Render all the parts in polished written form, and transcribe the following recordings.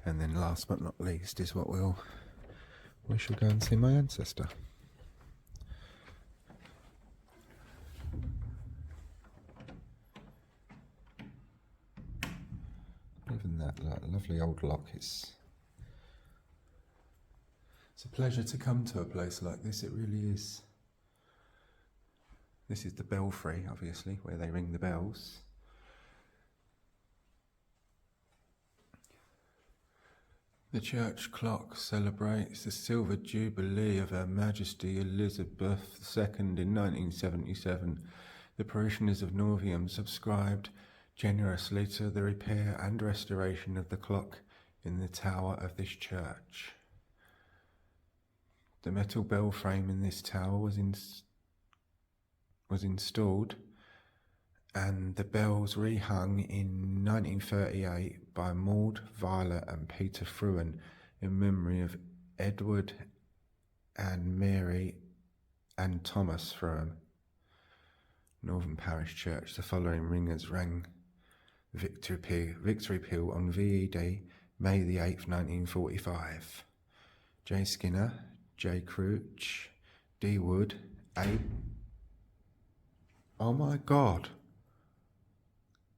And then last but not least is what we shall go and see my ancestor. Even that lovely old lock, it's a pleasure to come to a place like this, it really is. This is the belfry, obviously, where they ring the bells. The church clock celebrates the silver jubilee of Her Majesty Elizabeth II in 1977. The parishioners of Northiam subscribed generously to the repair and restoration of the clock in the tower of this church. The metal bell frame in this tower was installed, and the bells rehung in 1938 by Maud, Violet and Peter Fruin in memory of Edward and Mary and Thomas Fruin. Northern Parish Church. The following ringers rang Victory Peal on VED, May the 8th, 1945. J. Skinner, J. Crouch, D. Wood, A. Oh my God.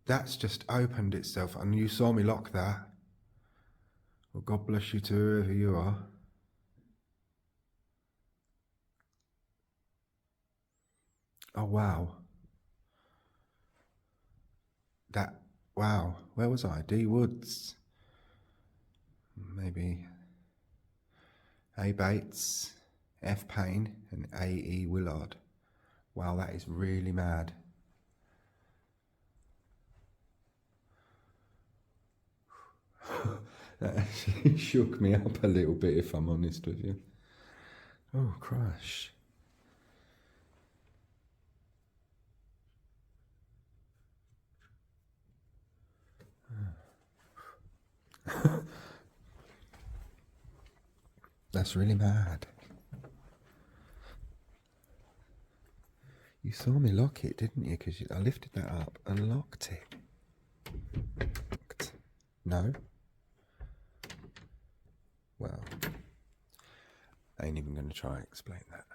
That's just opened itself, and you saw me lock that. Well, God bless you to whoever you are. Oh, wow. Wow. Where was I? D. Woods. Maybe A. Bates, F. Payne, and A. E. Willard. Wow, that is really mad. That actually shook me up a little bit, if I'm honest with you. Oh, crush. That's really mad. You saw me lock it, didn't you? Because I lifted that up and locked it. No? Well, I ain't even going to try and explain that.